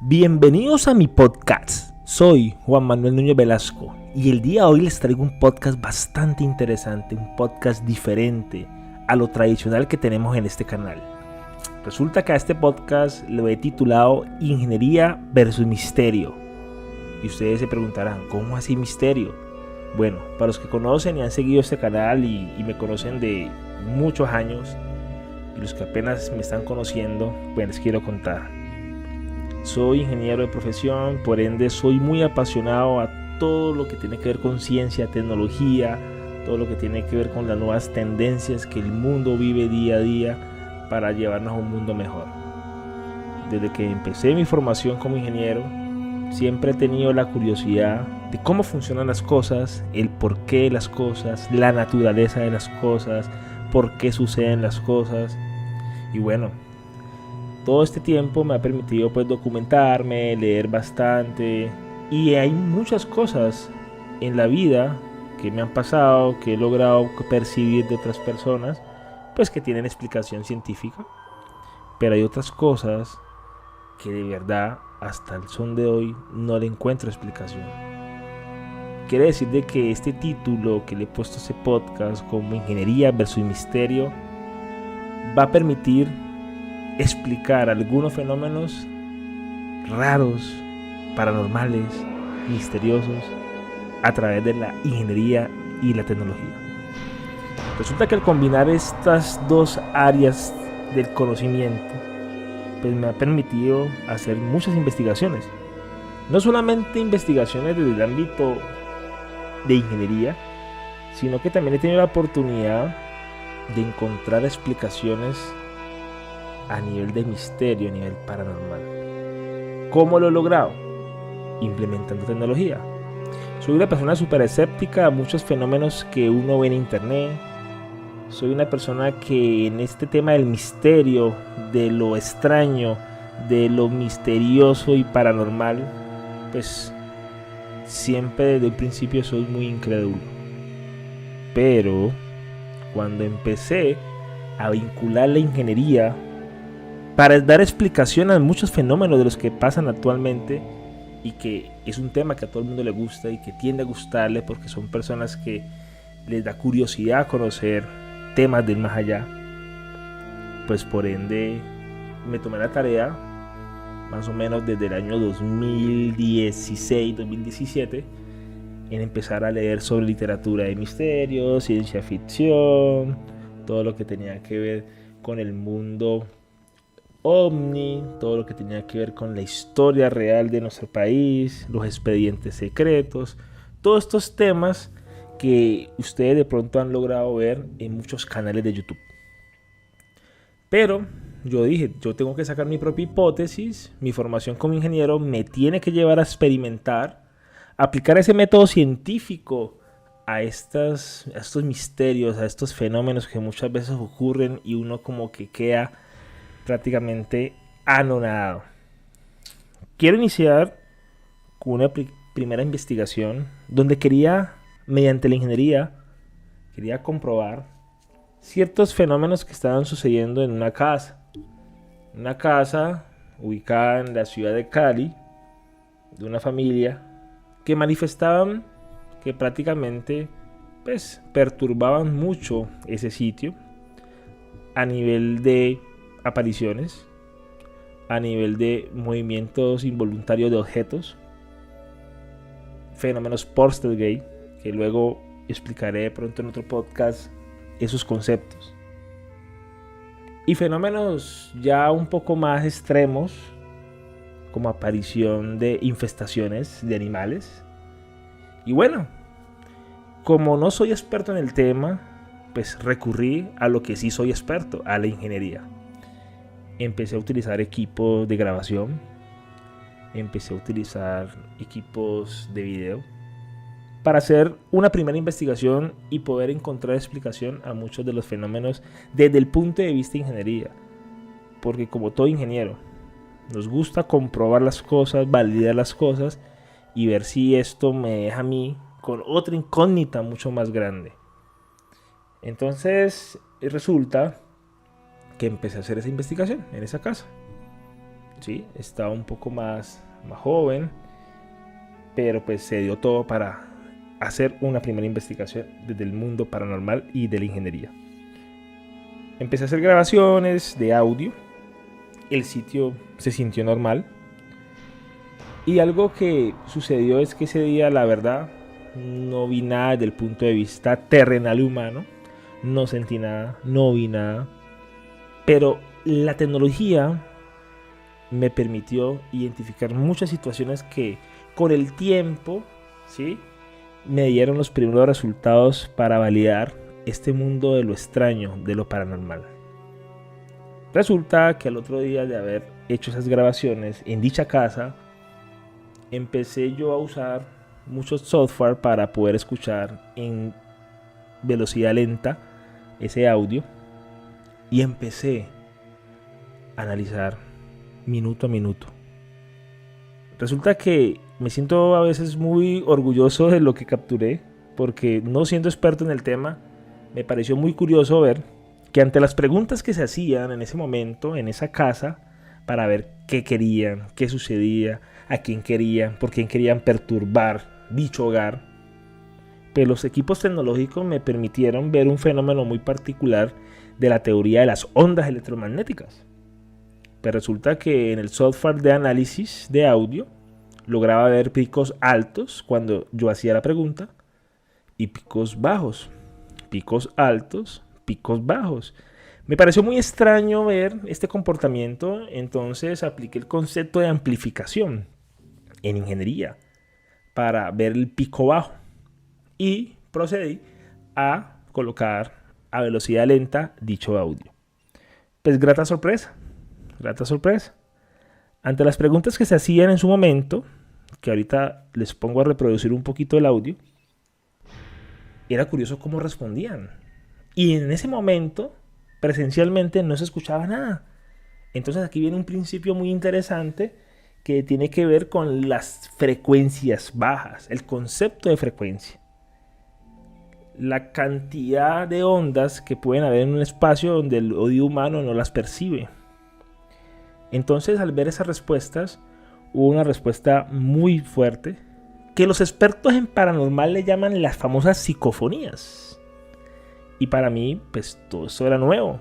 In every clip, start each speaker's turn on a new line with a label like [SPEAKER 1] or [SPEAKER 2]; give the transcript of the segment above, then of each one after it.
[SPEAKER 1] Bienvenidos a mi podcast. Soy Juan Manuel Núñez Velasco y el día de hoy les traigo un podcast bastante interesante, un podcast diferente a lo tradicional que tenemos en este canal. Resulta que a este podcast lo he titulado Ingeniería versus Misterio. Y ustedes se preguntarán, ¿cómo así misterio? Bueno, para los que conocen y han seguido este canal y me conocen de muchos años, y los que apenas me están conociendo, pues les quiero contar. Soy ingeniero de profesión, por ende soy muy apasionado a todo lo que tiene que ver con ciencia, tecnología, todo lo que tiene que ver con las nuevas tendencias que el mundo vive día a día para llevarnos a un mundo mejor. Desde que empecé mi formación como ingeniero, siempre he tenido la curiosidad de cómo funcionan las cosas, el porqué de las cosas, la naturaleza de las cosas, por qué suceden las cosas. Y bueno, todo este tiempo me ha permitido documentarme, leer bastante, y hay muchas cosas en la vida que me han pasado, que he logrado percibir de otras personas, pues que tienen explicación científica, pero hay otras cosas que de verdad hasta el son de hoy no le encuentro explicación. Quiere decir de que este título que le he puesto a ese podcast como Ingeniería versus Misterio va a permitir explicar algunos fenómenos raros, paranormales, misteriosos a través de la ingeniería y la tecnología. Resulta que al combinar estas dos áreas del conocimiento, pues me ha permitido hacer muchas investigaciones. No solamente investigaciones desde el ámbito de ingeniería, sino que también he tenido la oportunidad de encontrar explicaciones a nivel de misterio, a nivel paranormal. ¿Cómo lo he logrado? Implementando tecnología. Soy una persona súper escéptica a muchos fenómenos que uno ve en internet. Soy una persona que en este tema del misterio, de lo extraño, de lo misterioso y paranormal, pues siempre desde un principio soy muy incrédulo. Pero cuando empecé a vincular la ingeniería para dar explicación a muchos fenómenos de los que pasan actualmente, y que es un tema que a todo el mundo le gusta y que tiende a gustarle porque son personas que les da curiosidad conocer temas del más allá, pues por ende me tomé la tarea más o menos desde el año 2016-2017 en empezar a leer sobre literatura de misterio, ciencia ficción, todo lo que tenía que ver con el mundo ovni, todo lo que tenía que ver con la historia real de nuestro país, los expedientes secretos, todos estos temas que ustedes de pronto han logrado ver en muchos canales de YouTube. Pero yo dije, yo tengo que sacar mi propia hipótesis, mi formación como ingeniero me tiene que llevar a experimentar, aplicar ese método científico a estos misterios, a estos fenómenos que muchas veces ocurren y uno como que queda prácticamente anonadado. Quiero iniciar con una primera investigación donde quería, mediante la ingeniería, quería comprobar ciertos fenómenos que estaban sucediendo en una casa. Una casa ubicada en la ciudad de Cali, de una familia, que manifestaban que prácticamente perturbaban mucho ese sitio a nivel de apariciones, a nivel de movimientos involuntarios de objetos, fenómenos poltergeist, que luego explicaré pronto en otro podcast esos conceptos, y fenómenos ya un poco más extremos como aparición de infestaciones de animales. Y bueno, como no soy experto en el tema, pues recurrí a lo que sí soy experto, a la ingeniería. Empecé a utilizar equipos de grabación, empecé a utilizar equipos de video para hacer una primera investigación y poder encontrar explicación a muchos de los fenómenos desde el punto de vista de ingeniería. Porque como todo ingeniero, nos gusta comprobar las cosas, validar las cosas y ver si esto me deja a mí con otra incógnita mucho más grande. Entonces resulta que empecé a hacer esa investigación en esa casa. ¿sí? Estaba un poco más joven, pero pues se dio todo para hacer una primera investigación desde el mundo paranormal y de la ingeniería. Empecé a hacer grabaciones de audio, el sitio se sintió normal, y algo que sucedió es que ese día, la verdad, no vi nada desde el punto de vista terrenal y humano, no sentí nada, no vi nada, pero la tecnología me permitió identificar muchas situaciones que con el tiempo, ¿sí?, me dieron los primeros resultados para validar este mundo de lo extraño, de lo paranormal. Resulta que al otro día de haber hecho esas grabaciones en dicha casa, empecé yo a usar muchos software para poder escuchar en velocidad lenta ese audio, y empecé a analizar minuto a minuto. Resulta que me siento a veces muy orgulloso de lo que capturé, porque no siendo experto en el tema, me pareció muy curioso ver que ante las preguntas que se hacían en ese momento, en esa casa, para ver qué querían, qué sucedía, a quién querían, por quién querían perturbar dicho hogar, pues los equipos tecnológicos me permitieron ver un fenómeno muy particular de la teoría de las ondas electromagnéticas. Pues resulta que en el software de análisis de audio lograba ver picos altos cuando yo hacía la pregunta y picos bajos, picos altos, picos bajos. Me pareció muy extraño ver este comportamiento, entonces apliqué el concepto de amplificación en ingeniería para ver el pico bajo y procedí a colocar a velocidad lenta dicho audio. Pues grata sorpresa. Ante las preguntas que se hacían en su momento, que ahorita les pongo a reproducir un poquito el audio, era curioso cómo respondían. Y en ese momento, presencialmente, no se escuchaba nada. Entonces aquí viene un principio muy interesante que tiene que ver con las frecuencias bajas, el concepto de frecuencia. La cantidad de ondas que pueden haber en un espacio donde el oído humano no las percibe. Entonces, al ver esas respuestas, hubo una respuesta muy fuerte que los expertos en paranormal le llaman las famosas psicofonías. Y para mí, pues todo eso era nuevo.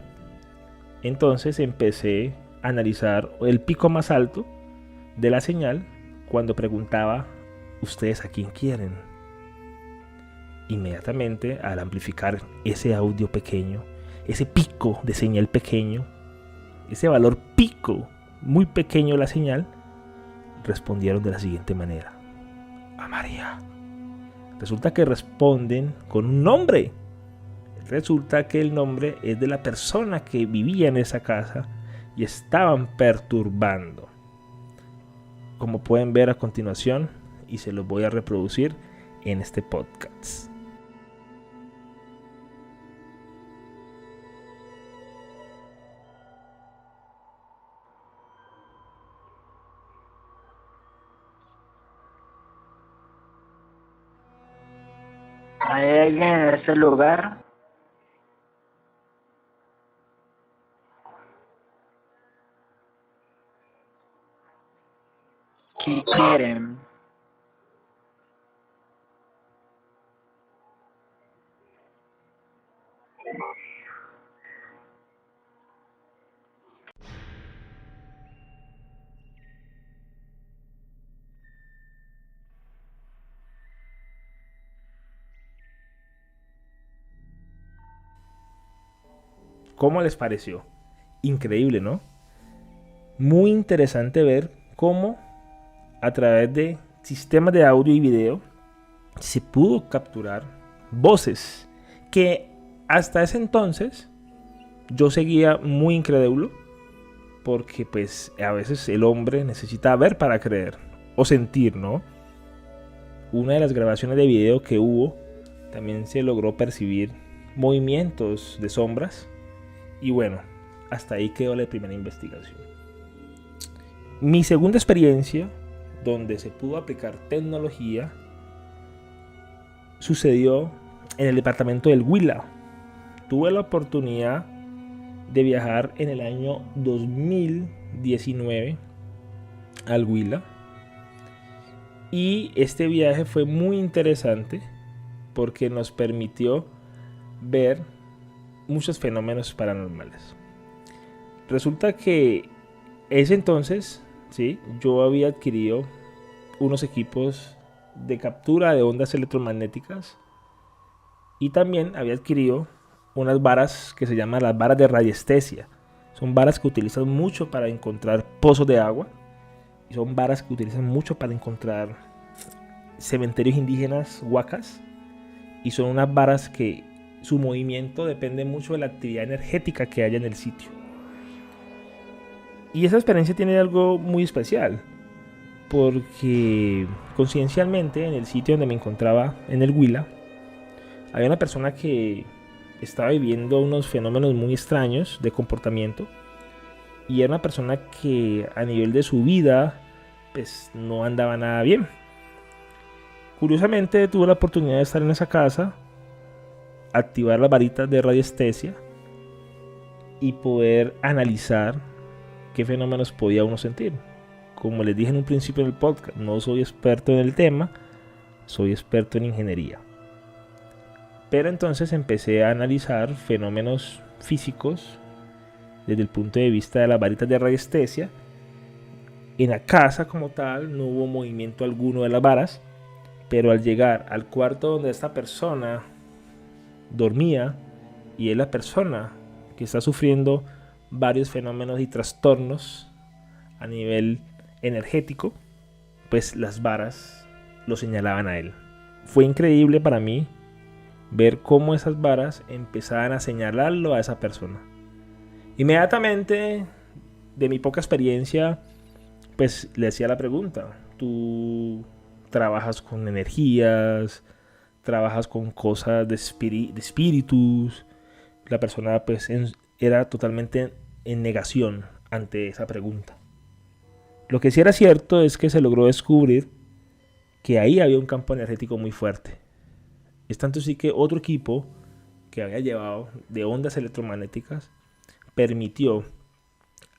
[SPEAKER 1] Entonces empecé a analizar el pico más alto de la señal cuando preguntaba, ¿ustedes a quién quieren? Inmediatamente, al amplificar ese audio pequeño, ese pico de señal pequeño, ese valor pico muy pequeño de la señal, respondieron de la siguiente manera: a María. Resulta que responden con un nombre. Resulta que el nombre es de la persona que vivía en esa casa y estaban perturbando. Como pueden ver a continuación, y se los voy a reproducir en este podcast.
[SPEAKER 2] ¿Hay alguien en ese lugar? ¿Qué quieren?
[SPEAKER 1] ¿Cómo les pareció? Increíble, ¿no? Muy interesante ver cómo a través de sistemas de audio y video se pudo capturar voces que hasta ese entonces yo seguía muy incrédulo, porque pues a veces el hombre necesita ver para creer o sentir, ¿no? Una de las grabaciones de video que hubo también se logró percibir movimientos de sombras. Y bueno, hasta ahí quedó la primera investigación. Mi segunda experiencia, donde se pudo aplicar tecnología, sucedió en el departamento del Huila. Tuve la oportunidad de viajar en el año 2019 al Huila. Y este viaje fue muy interesante porque nos permitió ver muchos fenómenos paranormales. Resulta que ese entonces, ¿sí?, yo había adquirido unos equipos de captura de ondas electromagnéticas y también había adquirido unas varas que se llaman las varas de radiestesia. Son varas que utilizan mucho para encontrar pozos de agua y son varas que utilizan mucho para encontrar cementerios indígenas huacas, y son unas varas que su movimiento depende mucho de la actividad energética que haya en el sitio. Y esa experiencia tiene algo muy especial, porque coincidencialmente en el sitio donde me encontraba, en el Huila, había una persona que estaba viviendo unos fenómenos muy extraños de comportamiento, y era una persona que a nivel de su vida pues no andaba nada bien. Curiosamente tuve la oportunidad de estar en esa casa, activar las varitas de radiestesia y poder analizar qué fenómenos podía uno sentir. Como les dije en un principio del podcast, no soy experto en el tema, soy experto en ingeniería. Pero entonces empecé a analizar fenómenos físicos desde el punto de vista de las varitas de radiestesia. En la casa como tal no hubo movimiento alguno de las varas, pero al llegar al cuarto donde esta persona dormía, y es la persona que está sufriendo varios fenómenos y trastornos a nivel energético, pues las varas lo señalaban a él. Fue increíble para mí ver cómo esas varas empezaban a señalarlo a esa persona. Inmediatamente, de mi poca experiencia, pues le hacía la pregunta: ¿tú trabajas con energías? ¿Trabajas con cosas de espíritus? La persona pues era totalmente en negación ante esa pregunta. Lo que sí era cierto es que se logró descubrir que ahí había un campo energético muy fuerte. Es tanto así que otro equipo que había llevado de ondas electromagnéticas permitió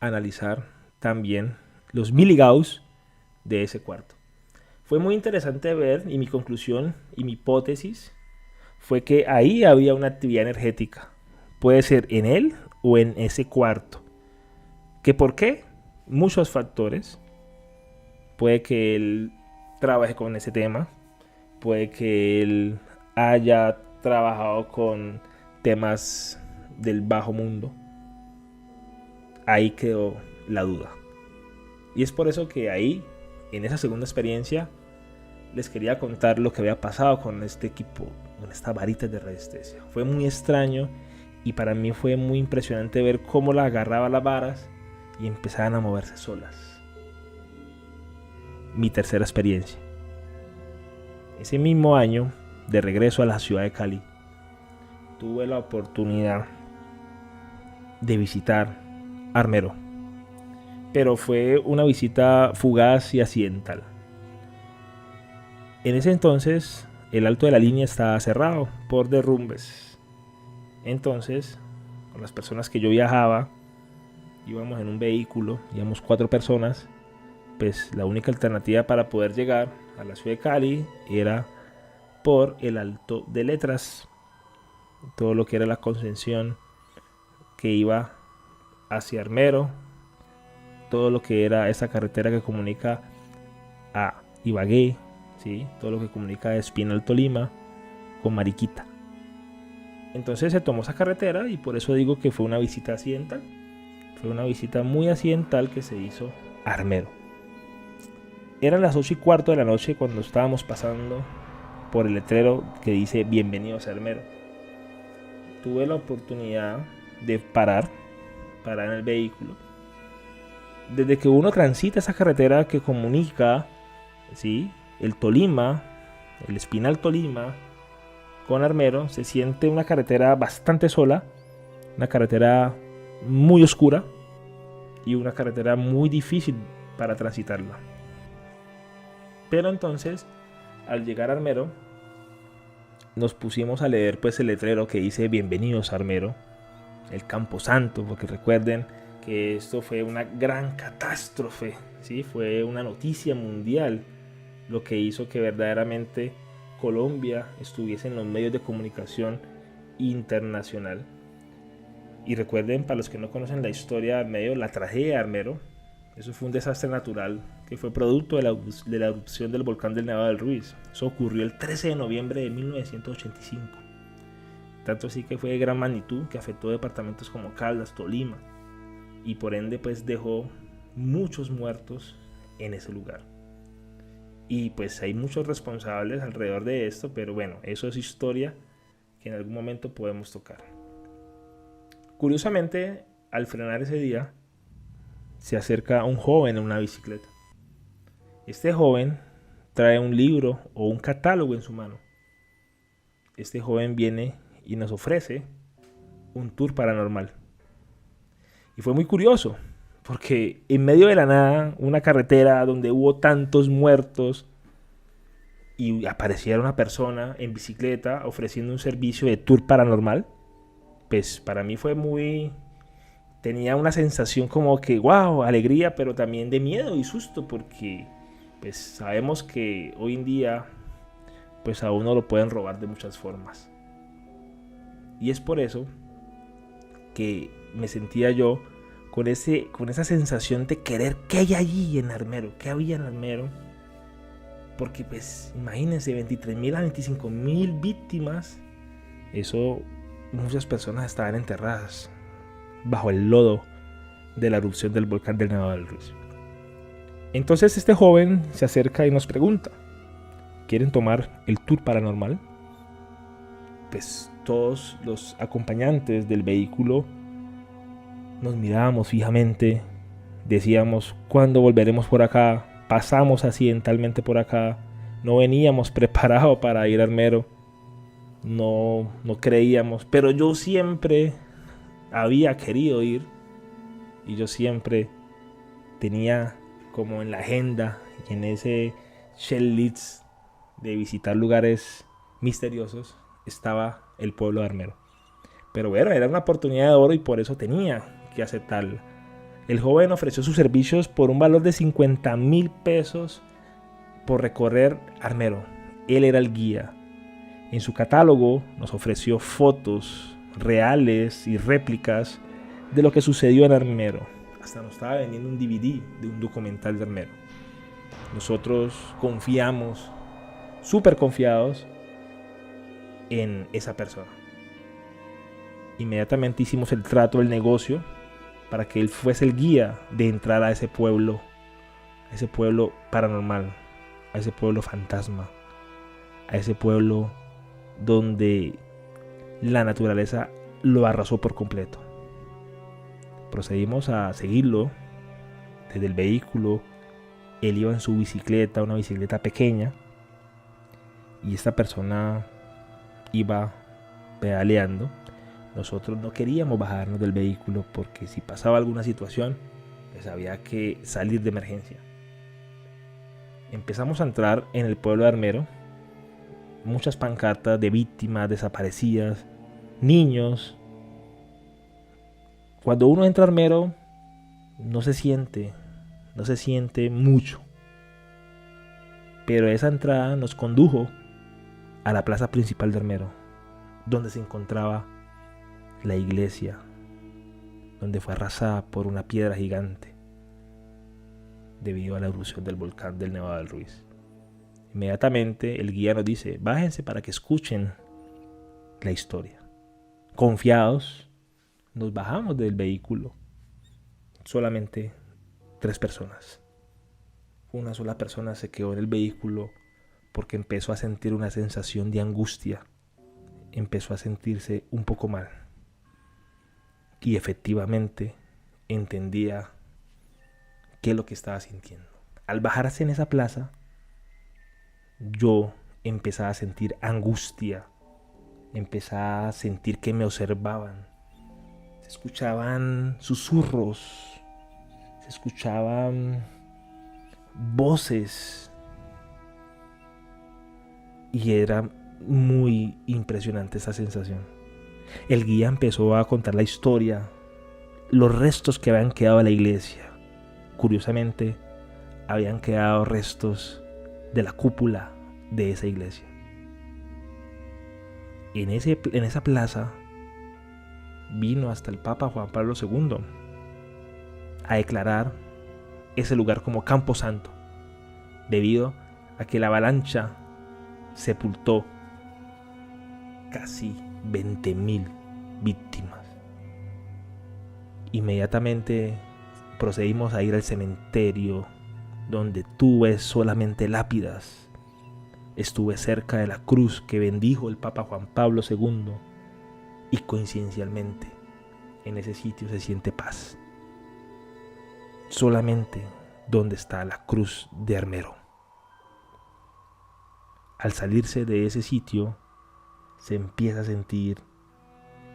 [SPEAKER 1] analizar también los miligauss de ese cuarto. Fue muy interesante ver, y mi conclusión y mi hipótesis fue que ahí había una actividad energética. Puede ser en él o en ese cuarto. ¿Qué por qué? Muchos factores. Puede que él trabaje con ese tema. Puede que él haya trabajado con temas del bajo mundo. Ahí quedó la duda. Y es por eso que ahí, en esa segunda experiencia, les quería contar lo que había pasado con este equipo, con estas varitas de radiestesia. Fue muy extraño y para mí fue muy impresionante ver cómo la agarraba las varas y empezaban a moverse solas. Mi tercera experiencia. Ese mismo año, de regreso a la ciudad de Cali, tuve la oportunidad de visitar Armero. Pero fue una visita fugaz y accidental. En ese entonces, el alto de la línea estaba cerrado por derrumbes. Entonces, con las personas que yo viajaba, íbamos en un vehículo, íbamos 4 personas, pues la única alternativa para poder llegar a la ciudad de Cali era por el Alto de Letras. Todo lo que era la Concepción que iba hacia Armero, todo lo que era esa carretera que comunica a Ibagué, ¿sí? Todo lo que comunica a Espinal, Tolima, con Mariquita. Entonces se tomó esa carretera y por eso digo que fue una visita accidental. Fue una visita muy accidental que se hizo a Armero. Eran las 8:15 de la noche cuando estábamos pasando por el letrero que dice "Bienvenidos a Armero". Tuve la oportunidad de parar en el vehículo. Desde que uno transita esa carretera que comunica, ¿sí?, el Tolima, el Espinal Tolima, con Armero, se siente una carretera bastante sola, una carretera muy oscura y una carretera muy difícil para transitarla. Pero entonces, al llegar a Armero, nos pusimos a leer pues el letrero que dice "Bienvenidos a Armero", el Campo Santo, porque recuerden que esto fue una gran catástrofe, ¿sí? Fue una noticia mundial, lo que hizo que verdaderamente Colombia estuviese en los medios de comunicación internacional. Y recuerden, para los que no conocen la historia de Armero, la tragedia de Armero, eso fue un desastre natural que fue producto de la erupción del volcán del Nevado del Ruiz. Eso ocurrió el 13 de noviembre de 1985. Tanto así que fue de gran magnitud que afectó departamentos como Caldas, Tolima, y por ende pues dejó muchos muertos en ese lugar. Y pues hay muchos responsables alrededor de esto, pero bueno, eso es historia que en algún momento podemos tocar. Curiosamente, al frenar ese día, se acerca un joven en una bicicleta. Este joven trae un libro o un catálogo en su mano. Este joven viene y nos ofrece un tour paranormal. Y fue muy curioso, porque en medio de la nada, una carretera donde hubo tantos muertos, y apareciera una persona en bicicleta ofreciendo un servicio de tour paranormal, pues para mí fue muy... Tenía una sensación como que, wow, alegría, pero también de miedo y susto, porque pues sabemos que hoy en día pues a uno lo pueden robar de muchas formas. Y es por eso que me sentía yo con esa sensación de querer qué hay allí en Armero, qué había en Armero. Porque pues imagínense, 23.000 a 25.000 víctimas. Eso, muchas personas estaban enterradas bajo el lodo de la erupción del volcán del Nevado del Ruiz. Entonces este joven se acerca y nos pregunta: ¿quieren tomar el tour paranormal? Pues todos los acompañantes del vehículo nos mirábamos fijamente, decíamos: ¿cuándo volveremos por acá? Pasamos accidentalmente por acá, no veníamos preparados para ir a Armero, no creíamos, pero yo siempre había querido ir y yo siempre tenía como en la agenda y en ese shell list de visitar lugares misteriosos estaba el pueblo de Armero. Pero bueno, era una oportunidad de oro y por eso tenía que aceptarla. El joven ofreció sus servicios por un valor de 50.000 pesos por recorrer Armero. Él era el guía. En su catálogo nos ofreció fotos reales y réplicas de lo que sucedió en Armero. Hasta nos estaba vendiendo un DVD de un documental de Armero. Nosotros confiamos, súper confiados en esa persona. Inmediatamente hicimos el trato, el negocio, para que él fuese el guía de entrar a ese pueblo paranormal, a ese pueblo fantasma, a ese pueblo donde la naturaleza lo arrasó por completo. Procedimos a seguirlo desde el vehículo. Él iba en su bicicleta, una bicicleta pequeña, y esta persona iba pedaleando. Nosotros no queríamos bajarnos del vehículo porque si pasaba alguna situación, pues había que salir de emergencia. Empezamos a entrar en el pueblo de Armero. Muchas pancartas de víctimas desaparecidas, niños. Cuando uno entra a Armero, no se siente mucho. Pero esa entrada nos condujo a la plaza principal de Armero, donde se encontraba la iglesia, donde fue arrasada por una piedra gigante debido a la erupción del volcán del Nevado del Ruiz. Inmediatamente el guía nos dice: bájense para que escuchen la historia. Confiados, nos bajamos del vehículo. Solamente 3 personas. Una sola persona se quedó en el vehículo porque empezó a sentir una sensación de angustia. Empezó a sentirse un poco mal. Y efectivamente entendía qué es lo que estaba sintiendo. Al bajarse en esa plaza, yo empezaba a sentir angustia. Empezaba a sentir que me observaban. Se escuchaban susurros. Se escuchaban voces. Y era muy impresionante esa sensación. El guía empezó a contar la historia los restos que habían quedado de la iglesia. Curiosamente, habían quedado restos de la cúpula de esa iglesia. En esa plaza vino hasta el Papa Juan Pablo II a declarar ese lugar como Campo Santo, debido a que la avalancha sepultó casi 20.000 víctimas. Inmediatamente procedimos a ir al cementerio, donde tú ves solamente lápidas. Estuve cerca de la cruz que bendijo el Papa Juan Pablo II y coincidencialmente en ese sitio se siente paz. Solamente donde está la cruz de Armero. Al salirse de ese sitio se empieza a sentir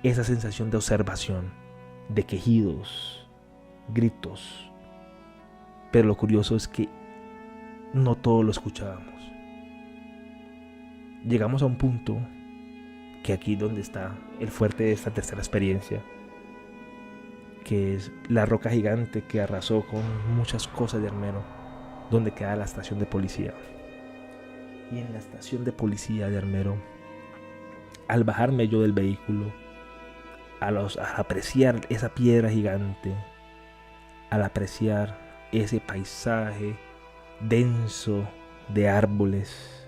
[SPEAKER 1] esa sensación de observación, de quejidos, gritos. Pero lo curioso es que no todo lo escuchábamos. Llegamos a un punto que aquí donde está el fuerte de esta tercera experiencia, que es la roca gigante que arrasó con muchas cosas de Armero, donde queda la estación de policía. Y en la estación de policía de Armero, al bajarme yo del vehículo, al apreciar esa piedra gigante, al apreciar ese paisaje denso de árboles,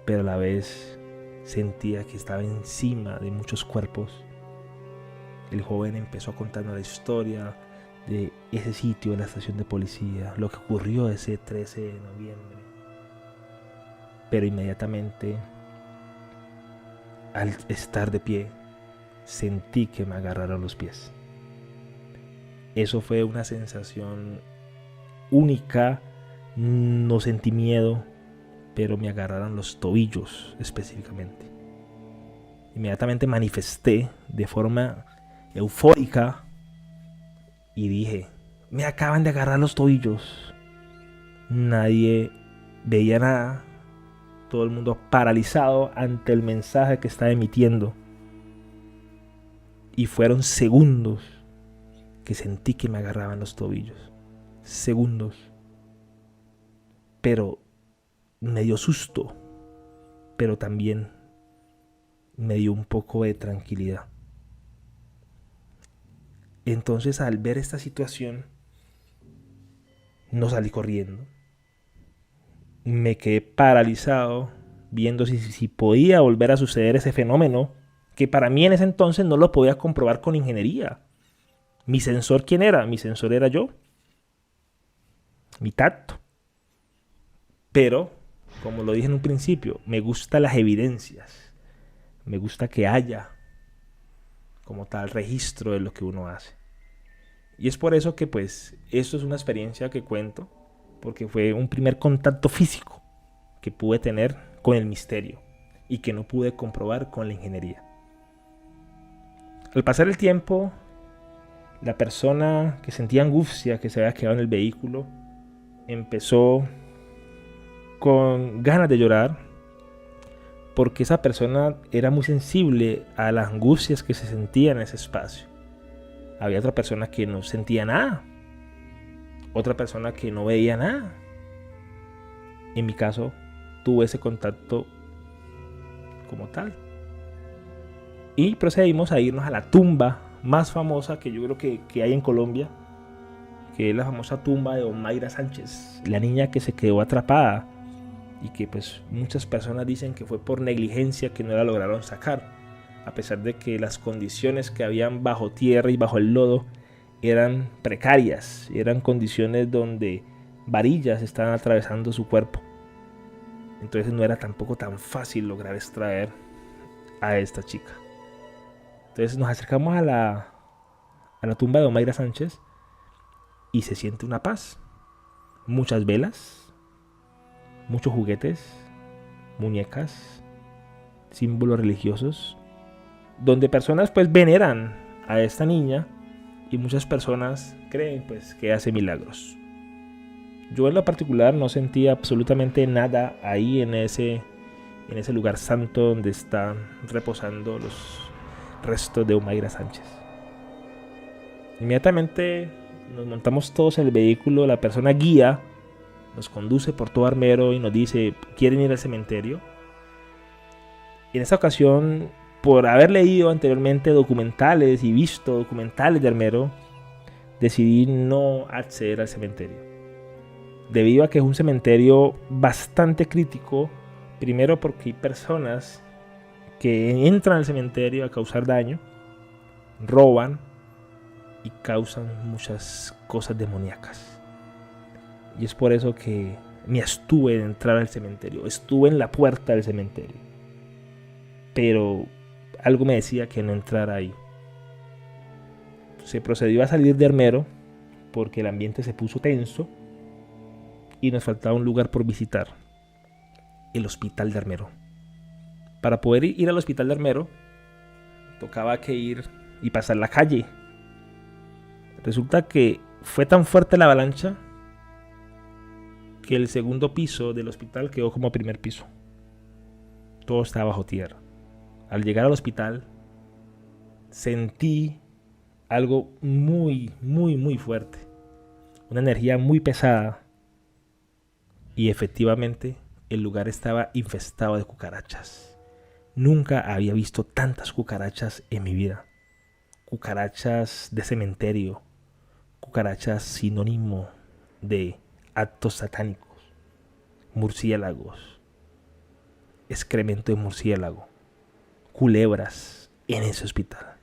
[SPEAKER 1] pero a la vez sentía que estaba encima de muchos cuerpos, el joven empezó a contarnos la historia de ese sitio, de la estación de policía, lo que ocurrió ese 13 de noviembre. Pero inmediatamente, al estar de pie, sentí que me agarraron los pies. Eso fue una sensación única, no sentí miedo, pero me agarraron los tobillos específicamente. Inmediatamente manifesté de forma eufórica y dije: me acaban de agarrar los tobillos. Nadie veía nada, todo el mundo paralizado ante el mensaje que estaba emitiendo. Y fueron segundos que sentí que me agarraban los tobillos. Segundos. Pero me dio susto, pero también me dio un poco de tranquilidad. Entonces, al ver esta situación, no salí corriendo. Me quedé paralizado viendo si podía volver a suceder ese fenómeno, que para mí en ese entonces no lo podía comprobar con ingeniería. Mi sensor, ¿quién era? Mi sensor era yo, mi tacto. Pero, como lo dije en un principio, me gustan las evidencias. Me gusta que haya como tal registro de lo que uno hace. Y es por eso que pues esto es una experiencia que cuento, porque fue un primer contacto físico que pude tener con el misterio y que no pude comprobar con la ingeniería. Al pasar el tiempo, la persona que sentía angustia, que se había quedado en el vehículo, empezó con ganas de llorar, porque esa persona era muy sensible a las angustias que se sentían en ese espacio. Había otra persona que no sentía nada, otra persona que no veía nada. En mi caso, tuve ese contacto como tal. Y procedimos a irnos a la tumba más famosa que yo creo que hay en Colombia, que es la famosa tumba de Omaira Sánchez, la niña que se quedó atrapada y que pues muchas personas dicen que fue por negligencia que no la lograron sacar, a pesar de que las condiciones que habían bajo tierra y bajo el lodo eran precarias, eran condiciones donde varillas estaban atravesando su cuerpo. Entonces no era tampoco tan fácil lograr extraer a esta chica. Entonces nos acercamos a la tumba de Omaira Sánchez y se siente una paz. Muchas velas, muchos juguetes, muñecas, símbolos religiosos, donde personas pues veneran a esta niña y muchas personas creen pues que hace milagros. Yo en lo particular no sentía absolutamente nada ahí en ese lugar santo donde están reposando los restos de Omaira Sánchez. Inmediatamente nos montamos todos en el vehículo, la persona guía nos conduce por todo Armero y nos dice, ¿quieren ir al cementerio? Y en esta ocasión, por haber leído anteriormente documentales y visto documentales de Armero, decidí no acceder al cementerio. Debido a que es un cementerio bastante crítico, primero porque hay personas que entran al cementerio a causar daño, roban y causan muchas cosas demoníacas. Y es por eso que me abstuve de entrar al cementerio. Estuve en la puerta del cementerio, pero algo me decía que no entrara ahí. Se procedió a salir de Armero porque el ambiente se puso tenso y nos faltaba un lugar por visitar: el hospital de Armero. Para poder ir al hospital de Armero tocaba que ir y pasar la calle. Resulta que fue tan fuerte la avalancha que el segundo piso del hospital quedó como primer piso. Todo estaba bajo tierra. Al llegar al hospital sentí algo muy fuerte, una energía muy pesada, y efectivamente el lugar estaba infestado de cucarachas. Nunca había visto tantas cucarachas en mi vida. Cucarachas de cementerio, cucarachas sinónimo de actos satánicos, murciélagos, excremento de murciélago, culebras en ese hospital.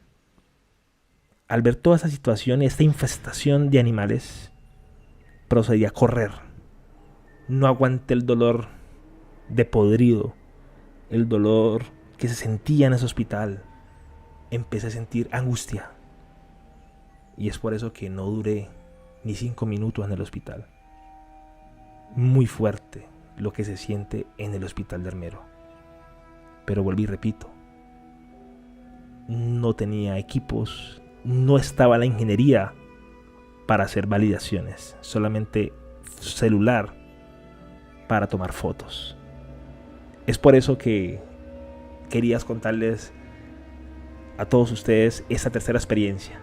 [SPEAKER 1] Al ver toda esa situación y esta infestación de animales, procedí a correr. No aguanté el dolor de podrido, el dolor que se sentía en ese hospital. Empecé a sentir angustia. Y es por eso que no duré ni 5 minutos en el hospital. Muy fuerte lo que se siente en el hospital de Armero. Pero volví y repito, no tenía equipos, no estaba la ingeniería para hacer validaciones, solamente celular para tomar fotos. Es por eso que quería contarles a todos ustedes esta tercera experiencia.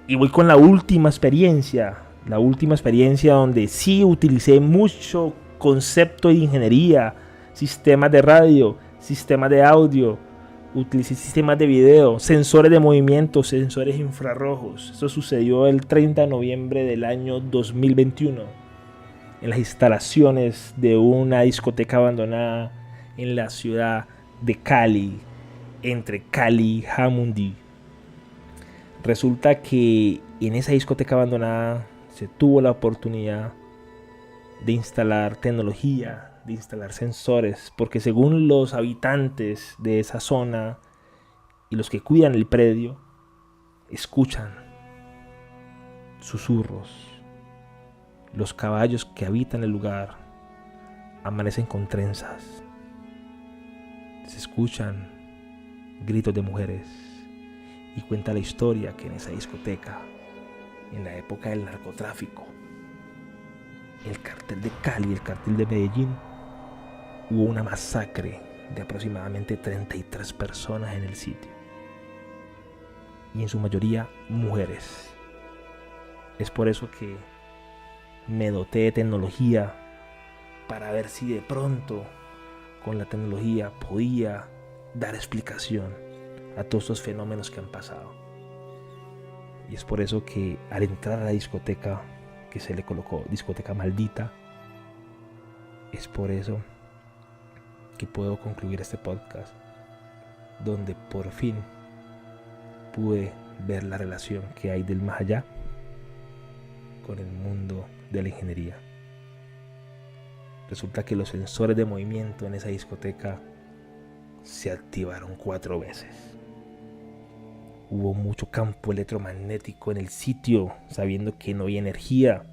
[SPEAKER 1] Y voy con la última experiencia donde sí utilicé mucho concepto de ingeniería, sistemas de radio, sistemas de audio, utilicé sistemas de video, sensores de movimiento, sensores infrarrojos. Eso sucedió el 30 de noviembre del año 2021 en las instalaciones de una discoteca abandonada en la ciudad de Cali, entre Cali y Jamundí. Resulta que en esa discoteca abandonada se tuvo la oportunidad de instalar tecnología, de instalar sensores, porque según los habitantes de esa zona y los que cuidan el predio, escuchan susurros. Los caballos que habitan el lugar amanecen con trenzas. Se escuchan gritos de mujeres. Y cuenta la historia que en esa discoteca, en la época del narcotráfico, el cartel de Cali y el cartel de Medellín, hubo una masacre de aproximadamente 33 personas en el sitio. Y en su mayoría mujeres. Es por eso que me doté de tecnología para ver si de pronto con la tecnología podía dar explicación a todos estos fenómenos que han pasado. Y es por eso que al entrar a la discoteca, que se le colocó discoteca maldita, es por eso que puedo concluir este podcast, donde por fin pude ver la relación que hay del más allá con el mundo de la ingeniería. Resulta que los sensores de movimiento en esa discoteca se activaron 4 veces. Hubo mucho campo electromagnético en el sitio, sabiendo que no había energía.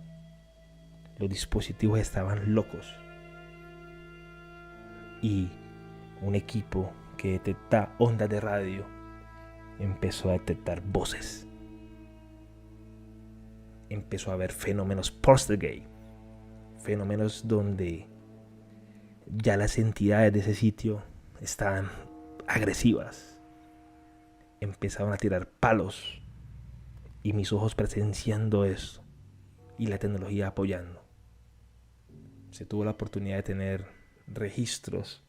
[SPEAKER 1] Los dispositivos estaban locos. Y un equipo que detecta ondas de radio empezó a detectar voces. Empezó a haber fenómenos poltergeist, fenómenos donde ya las entidades de ese sitio estaban agresivas. Empezaron a tirar palos y mis ojos presenciando esto y la tecnología apoyando. Se tuvo la oportunidad de tener registros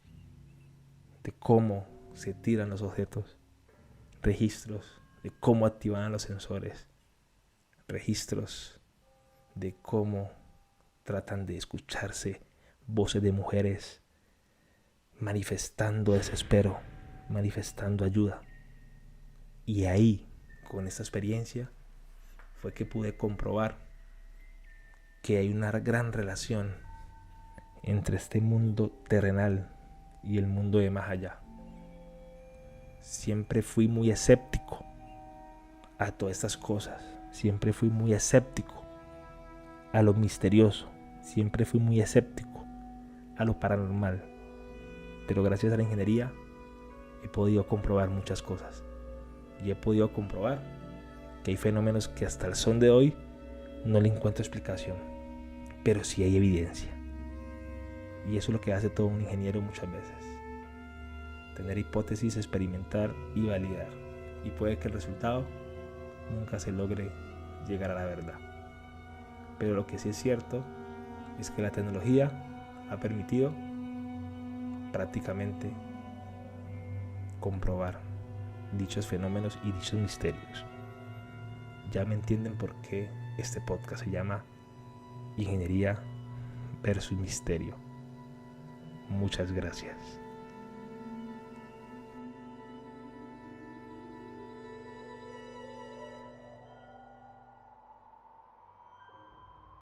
[SPEAKER 1] de cómo se tiran los objetos, registros de cómo activan los sensores, registros de cómo tratan de escucharse voces de mujeres manifestando desespero, manifestando ayuda. Y ahí, con esta experiencia, fue que pude comprobar que hay una gran relación entre este mundo terrenal y el mundo de más allá. Siempre fui muy escéptico a todas estas cosas. Siempre fui muy escéptico a lo misterioso. Siempre fui muy escéptico a lo paranormal. Pero gracias a la ingeniería he podido comprobar muchas cosas. Y he podido comprobar que hay fenómenos que hasta el son de hoy no le encuentro explicación. Pero sí hay evidencia. Y eso es lo que hace todo un ingeniero muchas veces. Tener hipótesis, experimentar y validar. Y puede que el resultado nunca se logre llegar a la verdad. Pero lo que sí es cierto es que la tecnología ha permitido prácticamente comprobar dichos fenómenos y dichos misterios. Ya me entienden por qué este podcast se llama Ingeniería versus Misterio. Muchas gracias.